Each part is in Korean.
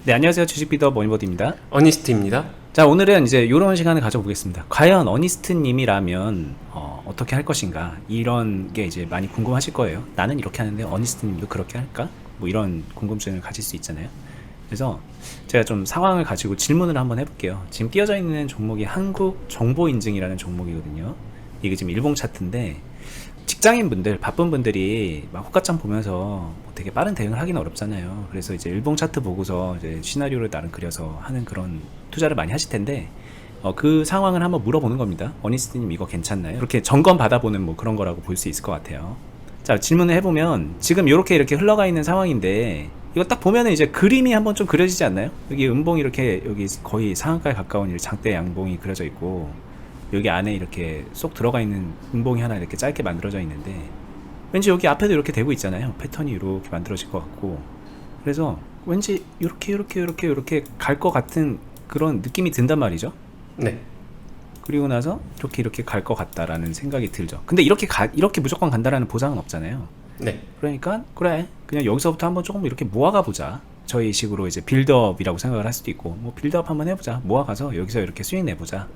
네, 안녕하세요. 주식비더 머니버드입니다. 어니스트입니다. 자, 오늘은 이제 이런 시간을 가져보겠습니다. 과연 어니스트님이라면 어떻게 할 것인가? 이런 게 이제 많이 궁금하실 거예요. 나는 이렇게 하는데 어니스트님도 그렇게 할까? 뭐 이런 궁금증을 가질 수 있잖아요. 그래서 제가 좀 상황을 가지고 질문을 한번 해볼게요. 지금 띄어져 있는 종목이 한국정보인증이라는 종목이거든요. 이게 지금 일봉 차트인데 직장인분들, 바쁜 분들이 막 호가창 보면서 뭐 되게 빠른 대응을 하기는 어렵잖아요. 그래서 이제 일봉 차트 보고서 이제 시나리오를 나름 그려서 하는 그런 투자를 많이 하실 텐데, 그 상황을 한번 물어보는 겁니다. 어니스트님 이거 괜찮나요? 그렇게 점검 받아보는 뭐 그런 거라고 볼 수 있을 것 같아요. 자, 질문을 해보면 지금 이렇게 흘러가 있는 상황인데, 이거 딱 보면은 이제 그림이 한번 좀 그려지지 않나요? 여기 음봉이 이렇게 여기 거의 상한가에 가까운 장대 양봉이 그려져 있고, 여기 안에 이렇게 쏙 들어가 있는 음봉이 하나 이렇게 짧게 만들어져 있는데, 왠지 여기 앞에도 이렇게 되고 있잖아요. 패턴이 이렇게 만들어질 것 같고, 그래서 왠지 이렇게 갈 것 같은 그런 느낌이 든단 말이죠. 네. 그리고 나서 이렇게 갈 것 같다라는 생각이 들죠. 근데 이렇게 무조건 간다라는 보장은 없잖아요. 네. 그러니까 그래, 그냥 여기서부터 한번 조금 이렇게 모아가 보자. 저희 식으로 이제 빌드업이라고 생각을 할 수도 있고, 뭐 빌드업 한번 해보자. 모아가서 여기서 이렇게 수익 내보자.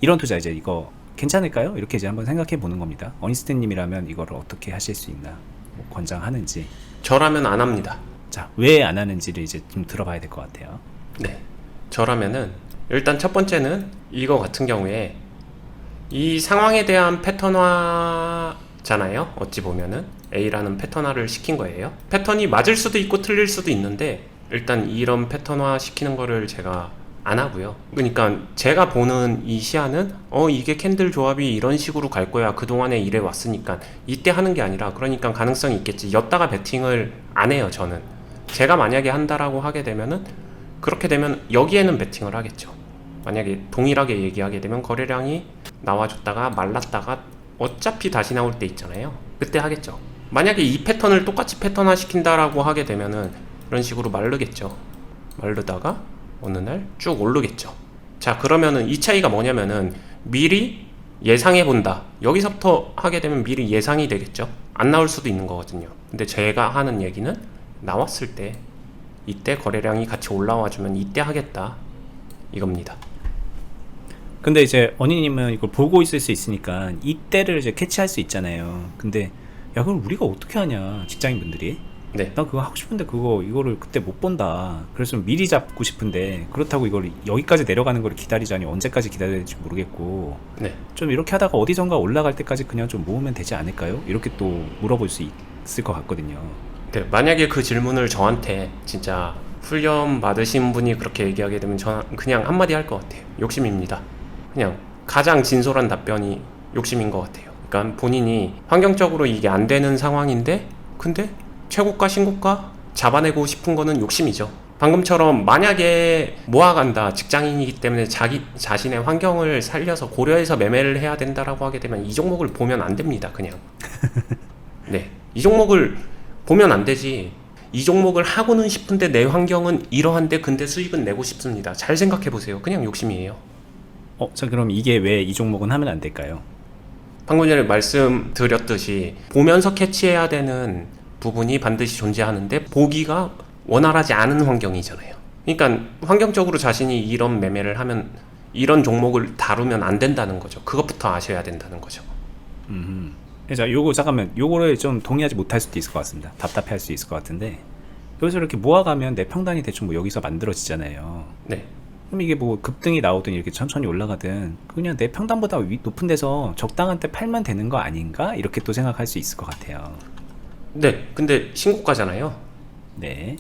이런 투자 이제 이거 괜찮을까요? 이렇게 이제 한번 생각해 보는 겁니다. 어니스트님이라면 이거를 어떻게 하실 수 있나, 뭐 권장하는지. 저라면 안 합니다. 자, 왜 안 하는지를 이제 좀 들어봐야 될 것 같아요. 네. 저라면은 일단 첫 번째는 이거 같은 경우에 이 상황에 대한 패턴화잖아요. 어찌 보면은 A라는 패턴화를 시킨 거예요. 패턴이 맞을 수도 있고 틀릴 수도 있는데 일단 이런 패턴화 시키는 거를 제가 안 하고요. 그러니까 제가 보는 이 시야는 이게 캔들 조합이 이런 식으로 갈 거야. 그동안에 이래 왔으니까 이때 하는 게 아니라 그러니까 가능성이 있겠지. 였다가 베팅을 안 해요. 저는 제가 만약에 한다라고 하게 되면은 그렇게 되면 여기에는 베팅을 하겠죠. 만약에 동일하게 얘기하게 되면 거래량이 나와줬다가 말랐다가 어차피 다시 나올 때 있잖아요. 그때 하겠죠. 만약에 이 패턴을 똑같이 패턴화 시킨다라고 하게 되면은 이런 식으로 마르겠죠. 마르다가 어느 날 쭉 오르겠죠. 자, 그러면은 이 차이가 뭐냐면은 미리 예상해 본다. 여기서부터 하게 되면 미리 예상이 되겠죠. 안 나올 수도 있는 거거든요. 근데 제가 하는 얘기는 나왔을 때 이때 거래량이 같이 올라와 주면 이때 하겠다. 이겁니다. 근데 이제 어니님은 이걸 보고 있을 수 있으니까 이때를 이제 캐치할 수 있잖아요. 근데 야, 그럼 우리가 어떻게 하냐, 직장인분들이. 네. 나 그거 하고 싶은데 이거를 그때 못 본다. 그래서 미리 잡고 싶은데 그렇다고 이걸 여기까지 내려가는 걸 기다리자니 언제까지 기다려야 될지 모르겠고, 네. 좀 이렇게 하다가 어디선가 올라갈 때까지 그냥 좀 모으면 되지 않을까요? 이렇게 또 물어볼 수 있을 것 같거든요. 네. 만약에 그 질문을 저한테 진짜 훈련 받으신 분이 그렇게 얘기하게 되면 저는 그냥 한마디 할 것 같아요. 욕심입니다. 그냥 가장 진솔한 답변이 욕심인 것 같아요. 그러니까 본인이 환경적으로 이게 안 되는 상황인데 근데 최고가 신고가 잡아내고 싶은 거는 욕심이죠. 방금처럼 만약에 모아간다, 직장인이기 때문에 자기 자신의 환경을 살려서 고려해서 매매를 해야 된다라고 하게 되면 이 종목을 보면 안 됩니다. 그냥 네, 이 종목을 보면 안 되지. 이 종목을 하고는 싶은데 내 환경은 이러한데 근데 수익은 내고 싶습니다. 잘 생각해 보세요. 그냥 욕심이에요. 자, 그럼 이게 왜 이 종목은 하면 안 될까요? 방금 전에 말씀드렸듯이 보면서 캐치해야 되는 부분이 반드시 존재하는데 보기가 원활하지 않은 환경이잖아요. 그러니까 환경적으로 자신이 이런 매매를 하면 이런 종목을 다루면 안 된다는 거죠. 그것부터 아셔야 된다는 거죠. 자, 요거를 좀 동의하지 못할 수도 있을 것 같습니다. 답답해 할 수 있을 것 같은데, 여기서 이렇게 모아가면 내 평단이 대충 뭐 여기서 만들어지잖아요. 네. 그럼 이게 뭐 급등이 나오든 이렇게 천천히 올라가든 그냥 내 평단보다 높은 데서 적당한 때 팔면 되는 거 아닌가? 이렇게 또 생각할 수 있을 것 같아요. 네. 근데 신고가잖아요. 네.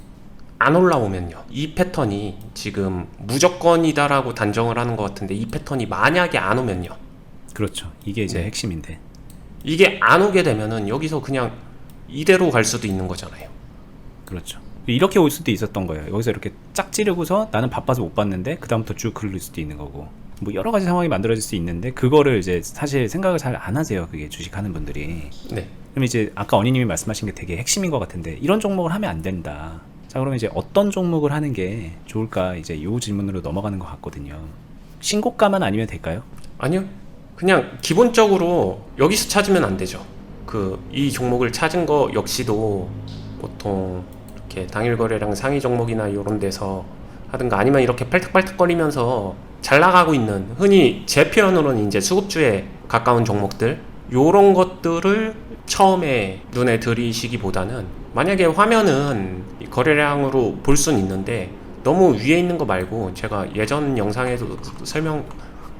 안 올라오면요. 이 패턴이 지금 무조건이다라고 단정을 하는 것 같은데 이 패턴이 만약에 안 오면요. 그렇죠. 이게 이제 네. 핵심인데. 이게 안 오게 되면은 여기서 그냥 이대로 갈 수도 있는 거잖아요. 그렇죠. 이렇게 올 수도 있었던 거예요. 여기서 이렇게 짝 찌르고서 나는 바빠서 못 봤는데 그 다음부터 쭉 그럴 수도 있는 거고, 뭐 여러 가지 상황이 만들어질 수 있는데 그거를 이제 사실 생각을 잘 안 하세요. 그게 주식하는 분들이. 네. 그럼 이제 아까 어니님이 말씀하신 게 되게 핵심인 것 같은데, 이런 종목을 하면 안 된다. 자, 그러면 이제 어떤 종목을 하는 게 좋을까, 이제 요 질문으로 넘어가는 것 같거든요. 신고가만 아니면 될까요? 아니요. 그냥 기본적으로 여기서 찾으면 안 되죠. 이 종목을 찾은 거 역시도 보통 이렇게 당일 거래량 상위 종목이나 이런 데서 하든가 아니면 이렇게 팔딱팔딱거리면서 잘 나가고 있는, 흔히 제 표현으로는 이제 수급주에 가까운 종목들, 요런 것들을 처음에 눈에 들이시기보다는, 만약에 화면은 거래량으로 볼 수는 있는데 너무 위에 있는 거 말고, 제가 예전 영상에서 설명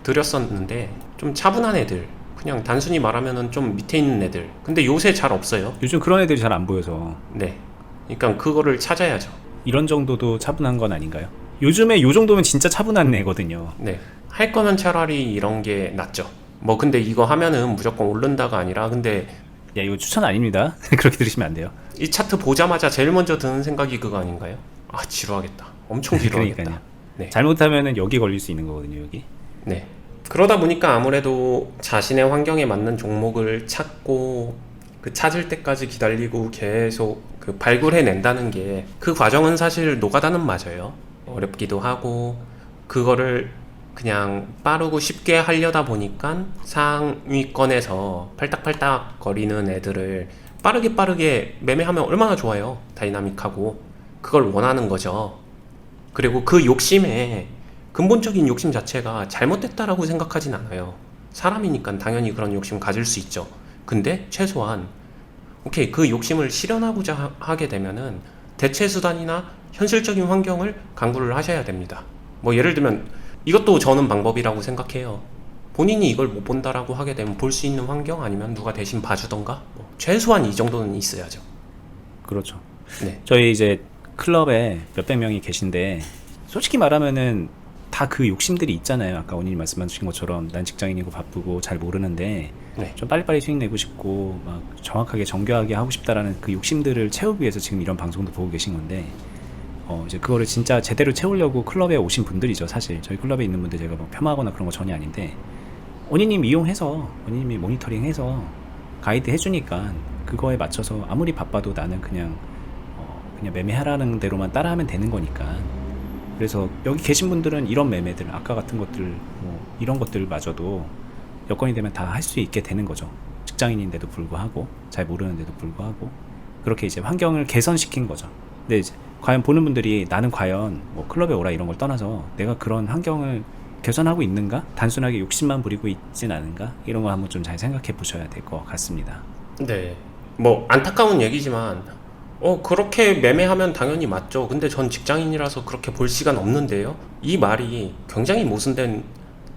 드렸었는데 좀 차분한 애들, 그냥 단순히 말하면은 좀 밑에 있는 애들, 근데 요새 잘 없어요. 요즘 그런 애들이 잘 안 보여서. 네, 그러니까 그거를 찾아야죠. 이런 정도도 차분한 건 아닌가요? 요즘에 요 정도면 진짜 차분한 애거든요. 네, 할 거면 차라리 이런 게 낫죠. 뭐 근데 이거 하면은 무조건 오른다가 아니라, 근데 야, 이거 추천 아닙니다. 그렇게 들으시면 안 돼요. 이 차트 보자마자 제일 먼저 드는 생각이 그거 아닌가요? 아, 지루하겠다. 엄청 지루하겠다. 그러니까요. 네. 잘못하면은 여기 걸릴 수 있는 거거든요, 여기. 네. 그러다 보니까 아무래도 자신의 환경에 맞는 종목을 찾고, 그 찾을 때까지 기다리고 계속 그 발굴해낸다는 게, 그 과정은 사실 노가다는 맞아요. 어렵기도 하고, 그거를 그냥 빠르고 쉽게 하려다 보니까 상위권에서 팔딱팔딱 거리는 애들을 빠르게 매매하면 얼마나 좋아요. 다이나믹하고. 그걸 원하는 거죠. 그리고 그 욕심에, 근본적인 욕심 자체가 잘못됐다라고 생각하진 않아요. 사람이니까 당연히 그런 욕심 가질 수 있죠. 근데 최소한 오케이, 그 욕심을 실현하고자 하게 되면은 대체 수단이나 현실적인 환경을 강구를 하셔야 됩니다. 뭐 예를 들면 이것도 저는 방법이라고 생각해요. 본인이 이걸 못 본다라고 하게 되면 볼 수 있는 환경, 아니면 누가 대신 봐주던가, 뭐 최소한 이 정도는 있어야죠. 그렇죠. 네. 저희 이제 클럽에 몇백 명이 계신데, 솔직히 말하면은 다 그 욕심들이 있잖아요. 아까 원님이 말씀하신 것처럼 난 직장인이고 바쁘고 잘 모르는데 네. 좀 빨리빨리 수익 내고 싶고 막 정확하게 정교하게 하고 싶다라는 그 욕심들을 채우기 위해서 지금 이런 방송도 보고 계신 건데, 이제 그거를 진짜 제대로 채우려고 클럽에 오신 분들이죠. 사실 저희 클럽에 있는 분들 제가 뭐 폄하하거나 그런 거 전혀 아닌데, 원희님 이용해서, 원희님이 모니터링해서 가이드 해주니까 그거에 맞춰서 아무리 바빠도 나는 그냥 매매하라는 대로만 따라하면 되는 거니까. 그래서 여기 계신 분들은 이런 매매들, 아까 같은 것들, 뭐 이런 것들마저도 여건이 되면 다 할 수 있게 되는 거죠. 직장인인데도 불구하고, 잘 모르는데도 불구하고, 그렇게 이제 환경을 개선시킨 거죠. 근데 이제 과연 보는 분들이 나는 과연 뭐 클럽에 오라 이런 걸 떠나서 내가 그런 환경을 개선하고 있는가? 단순하게 욕심만 부리고 있진 않은가? 이런 거 한번 좀 잘 생각해 보셔야 될 것 같습니다. 네. 뭐 안타까운 얘기지만 그렇게 매매하면 당연히 맞죠. 근데 전 직장인이라서 그렇게 볼 시간 없는데요. 이 말이 굉장히 모순된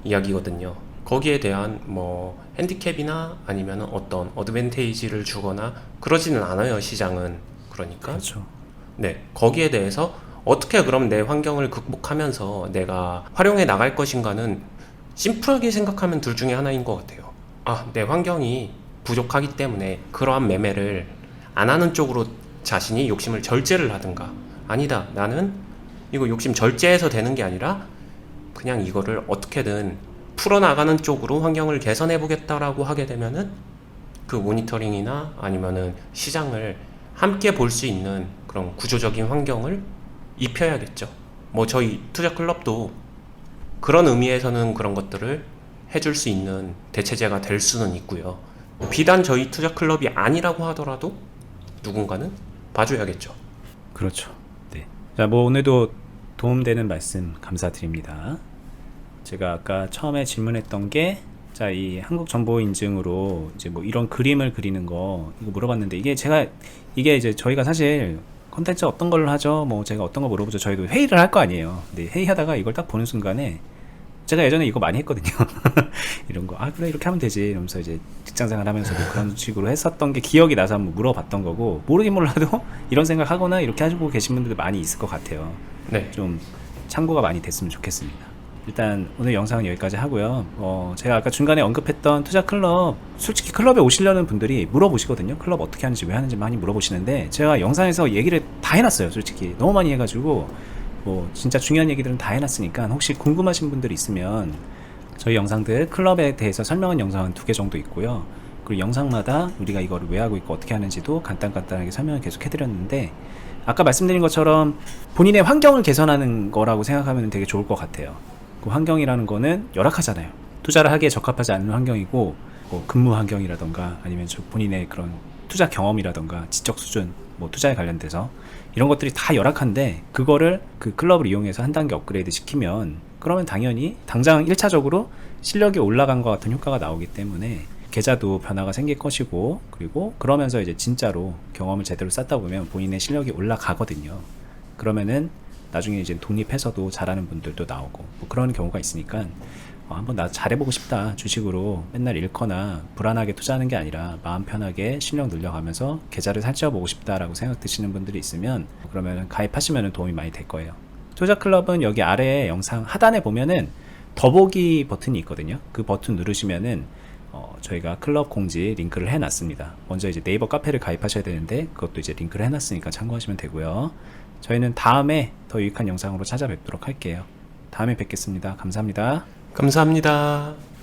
이야기거든요. 거기에 대한 뭐 핸디캡이나 아니면 어떤 어드밴테이지를 주거나 그러지는 않아요, 시장은. 그러니까 그렇죠. 네, 거기에 대해서 어떻게 그럼 내 환경을 극복하면서 내가 활용해 나갈 것인가는 심플하게 생각하면 둘 중에 하나인 것 같아요. 아, 내 환경이 부족하기 때문에 그러한 매매를 안 하는 쪽으로 자신이 욕심을 절제를 하든가, 아니다, 나는 이거 욕심 절제해서 되는 게 아니라 그냥 이거를 어떻게든 풀어나가는 쪽으로 환경을 개선해 보겠다라고 하게 되면은 그 모니터링이나 아니면은 시장을 함께 볼 수 있는 그런 구조적인 환경을 입혀야겠죠. 뭐 저희 투자 클럽도 그런 의미에서는 그런 것들을 해줄 수 있는 대체제가 될 수는 있고요. 비단 저희 투자 클럽이 아니라고 하더라도 누군가는 봐줘야겠죠. 그렇죠. 네. 자, 뭐 오늘도 도움되는 말씀 감사드립니다. 제가 아까 처음에 질문했던 게, 자, 이 한국 정보 인증으로 이제 뭐 이런 그림을 그리는 거 이거 물어봤는데, 이게 이제 저희가 사실 컨텐츠 어떤 걸로 하죠? 뭐 제가 어떤 거 물어보죠? 저희도 회의를 할 거 아니에요. 근데 회의하다가 이걸 딱 보는 순간에, 제가 예전에 이거 많이 했거든요. 이런 거, 아, 그래, 이렇게 하면 되지. 이러면서 이제 직장생활 하면서도 그런 식으로 했었던 게 기억이 나서 한번 물어봤던 거고, 모르긴 몰라도 이런 생각 하거나 이렇게 하시고 계신 분들도 많이 있을 것 같아요. 네. 좀 참고가 많이 됐으면 좋겠습니다. 일단 오늘 영상은 여기까지 하고요. 제가 아까 중간에 언급했던 투자 클럽, 솔직히 클럽에 오시려는 분들이 물어보시거든요. 클럽 어떻게 하는지 왜 하는지 많이 물어보시는데, 제가 영상에서 얘기를 다 해놨어요. 솔직히 너무 많이 해가지고 뭐 진짜 중요한 얘기들은 다 해놨으니까, 혹시 궁금하신 분들이 있으면 저희 영상들 클럽에 대해서 설명한 영상은 2개 정도 있고요. 그리고 영상마다 우리가 이거를 왜 하고 있고 어떻게 하는지도 간단하게 설명을 계속 해드렸는데, 아까 말씀드린 것처럼 본인의 환경을 개선하는 거라고 생각하면 되게 좋을 것 같아요. 그 환경이라는 거는 열악하잖아요. 투자를 하기에 적합하지 않은 환경이고, 뭐 근무 환경이라던가 아니면 본인의 그런 투자 경험이라던가 지적 수준, 뭐 투자에 관련돼서 이런 것들이 다 열악한데 그거를 그 클럽을 이용해서 한 단계 업그레이드 시키면 그러면 당연히 당장 1차적으로 실력이 올라간 것 같은 효과가 나오기 때문에 계좌도 변화가 생길 것이고, 그리고 그러면서 이제 진짜로 경험을 제대로 쌓다 보면 본인의 실력이 올라가거든요. 그러면은 나중에 이제 독립해서도 잘하는 분들도 나오고 뭐 그런 경우가 있으니까 한번 나 잘해보고 싶다, 주식으로 맨날 잃거나 불안하게 투자하는 게 아니라 마음 편하게 실력 늘려가면서 계좌를 살찌워보고 싶다라고 생각 드시는 분들이 있으면 그러면 가입하시면 도움이 많이 될 거예요. 투자클럽은 여기 아래 영상 하단에 보면은 더보기 버튼이 있거든요. 그 버튼 누르시면은 저희가 클럽 공지 링크를 해놨습니다. 먼저 이제 네이버 카페를 가입하셔야 되는데 그것도 이제 링크를 해놨으니까 참고하시면 되고요. 저희는 다음에 더 유익한 영상으로 찾아뵙도록 할게요. 다음에 뵙겠습니다. 감사합니다. 감사합니다.